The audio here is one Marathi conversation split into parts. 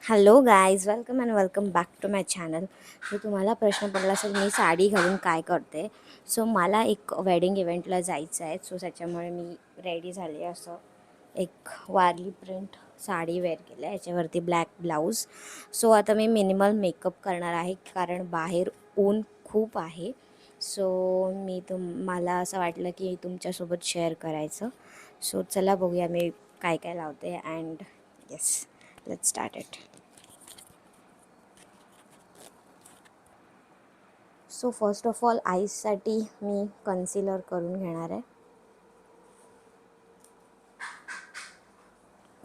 Hello guys, welcome and welcome back to my channel. मी तुम्हाला प्रश्न पडला असेल मी साडी घालून काय करते. सो मला एक वेडिंग इव्हेंटला जायचं आहे. सो त्याच्यामुळे मी रेडी झाले. असं एक वारली प्रिंट साडी वेअर केलं आहे, याच्यावरती ब्लॅक ब्लाऊज. सो आता मी मिनिमल मेकअप करणार आहे कारण बाहेर ऊन खूप आहे. सो मला असं वाटलं की तुमच्यासोबत शेअर करायचं. सो चला बघूया मी काय काय लावते. And yes, let's start it. So first of all आईजसाठी मी कन्सिलर करून घेणार आहे,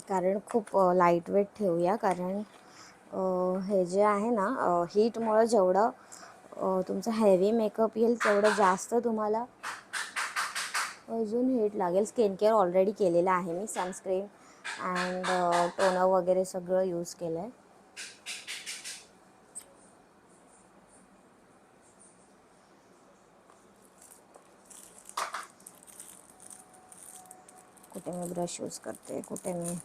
कारण खूप लाईट वेट ठेवूया. कारण हे जे आहे ना, हीटमुळं जेवढं तुमचं हेवी मेकअप येईल तेवढं जास्त तुम्हाला अजून हीट लागेल. स्किन केअर ऑलरेडी केलेलं आहे मी, सनस्क्रीन अँड टोनर वगैरे सगळं यूज केलं आहे. कुठे मी ब्रश यूज करते, कुठे मी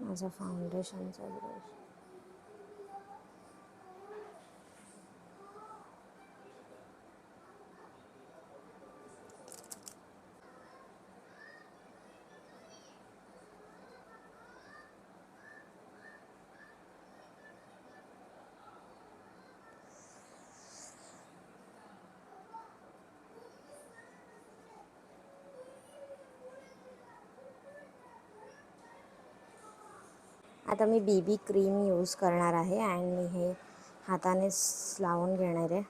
माझा फाउंडेशनचा ब्रश. आता मी BB क्रीम यूज करणार आहे अँड मी हे हातानेच लावून घेणार आहे.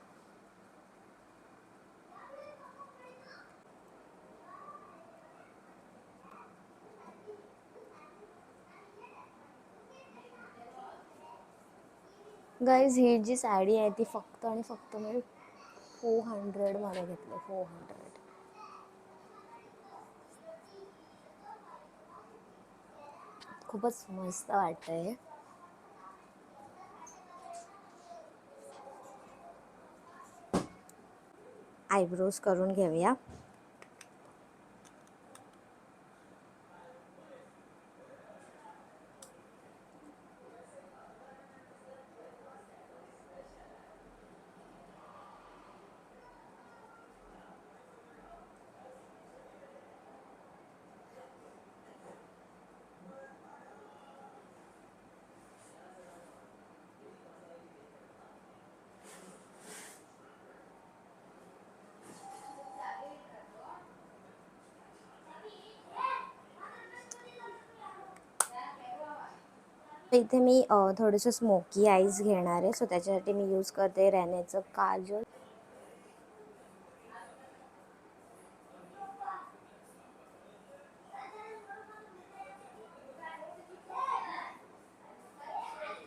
गाईज, ही जी साडी आहे ती फक्त आणि फक्त मी 400मध्ये घेतली. 400. खूपच मस्त वाटतं आहे. आयब्रोज करून घेऊया. इथे मी थोडंसं स्मोकी आईज घेणार आहे. सो त्याच्यासाठी मी यूज करते रॅनेचं काजल.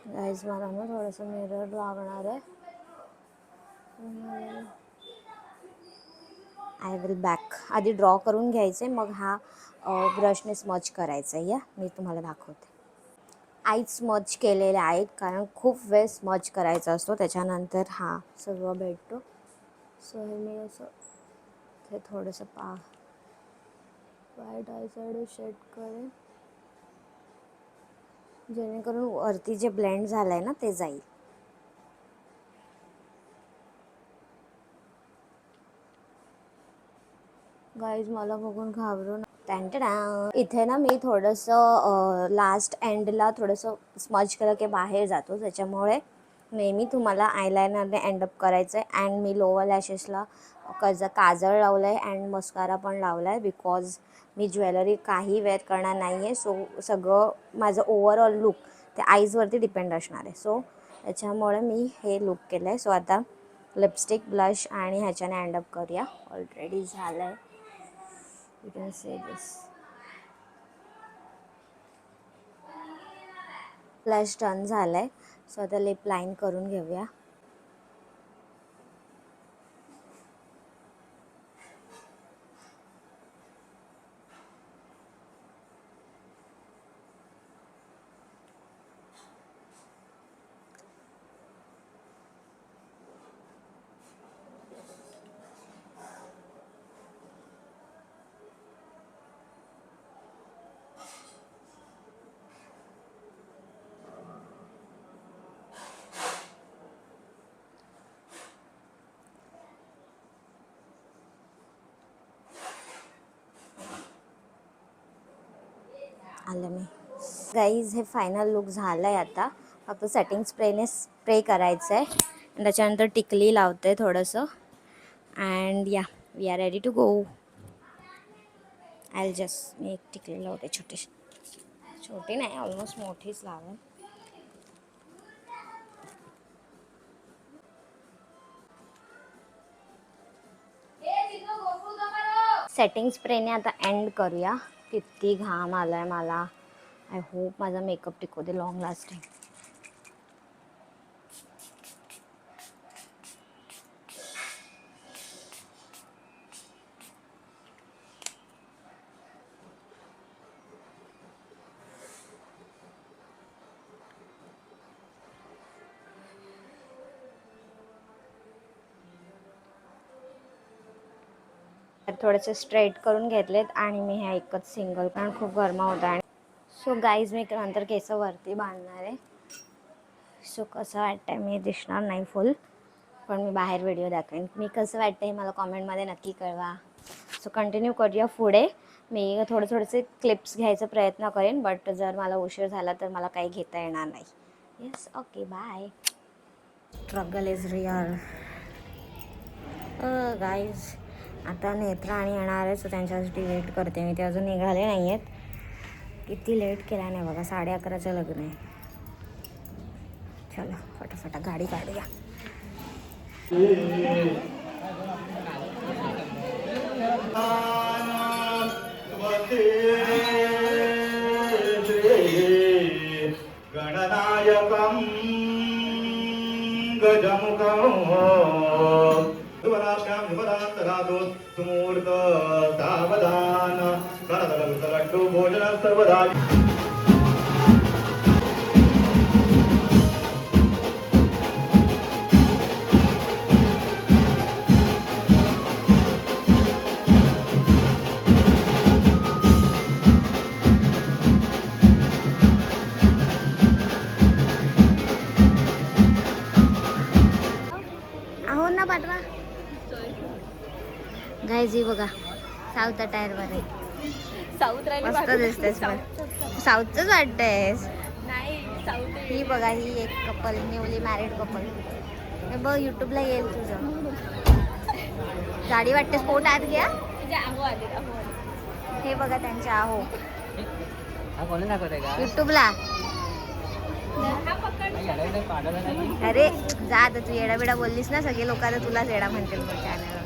गाईज, मला ना थोडंसं मिरर लागणार आहे. I will back. आधी ड्रॉ करून घ्यायचे, मग हा ब्रशने स्मच करायचा आहे. या मी तुम्हाला दाखवते. आईज स्मच केलेले आहेत कारण खूप वेळ स्मच करायचा असतो, त्याच्यानंतर हा सगळं भेटतो. सो हे मी असं हे थोडंसं वाईट आय साईड शेड करेन, जेणेकरून वरती जे ब्लेंड झालं आहे ना ते जाईल. गाईज, मला बघून घाबरून इथे ना मी थोडंसं लास्ट एंडला थोडंसं स्मच केलं की बाहेर जातो, त्याच्यामुळे नेहमी तुम्हाला आयलायनरने एंडअप करायचं आहे. अँड मी लोअर लॅशेसला काजळ लावलं आहे अँड मस्कारा पण लावला आहे, बिकॉज मी ज्वेलरी काही वेअर करणार नाही आहे. सो सगळं माझं ओव्हरऑल लुक ते आईजवरती डिपेंड असणार आहे. सो त्याच्यामुळे मी हे लुक केलं आहे. सो आता लिपस्टिक, ब्लश आणि ह्याच्याने एंडअप करूया. ऑलरेडी झालं आहे. You can say this. Blush done झालं आहे. सो आता लिप लाईन करून घेऊया. आलं मी. गाईज हे फायनल लुक झालं आहे. आता फक्त सेटिंग स्प्रे करायचं आहे. त्याच्यानंतर टिकली लावते थोडंसं. And yeah we are ready to go. I just मी एक टिकली लावते छोटीशी. छोटी नाही, ऑलमोस्ट मोठीच लावेल. सेटिंग स्प्रेने आता एंड करूया. किती घाम आलाय मला. आय होप माझा मेकअप टिकू दे लॉंग लास्टिंग. थोडेसे स्ट्रेट करून घेतलेत आणि मी ह्या एकच सिंगल, कारण खूप गरमा होता. आणि सो गाईज मी नंतर केस वरती बांधणार आहे. सो कसं वाटतंय, मी दिसणार नाही फुल, पण मी बाहेर व्हिडिओ दाखवेन. मी कसं वाटतंय मला कॉमेंटमध्ये नक्की कळवा. सो कंटिन्यू करूया पुढे. मी थोडेसे क्लिप्स घ्यायचा प्रयत्न करेन, बट जर मला उशीर झाला तर मला काही घेता येणार नाही. Yes, okay, bye. Struggle is real guys. आता नेत्रा आणि येणार आहे, सो त्यांच्यासाठी वेट करते मी. ते अजून निघाले नाही आहेत. किती लेट केला नाही बघा, 11:30चं लग्न आहे. चला फटाफटा गाडी काढूया. गणनायकं गजमुखं युवराभ्यां सुमूर्त सावधान गणतलट्टु भोजन सर्वदा. पाठवा गायजी बघा, साऊथ टायरवर आहे. साऊथ मस्त दिसतेस. साऊथच वाटतेस. नाही, साऊथ ही बघा, ही एक कपल, न्यूली मॅरिड कपल. हे बघ युट्यूबला येईल तुझं. गाडी वाटतेस. पोट आत घ्या. हे बघा त्यांचे आहो युट्यूबला. अरे जा आता, तू येडा बिडा बोललीस ना, सगळे लोक आता तुलाच येडा म्हणतील चॅनल.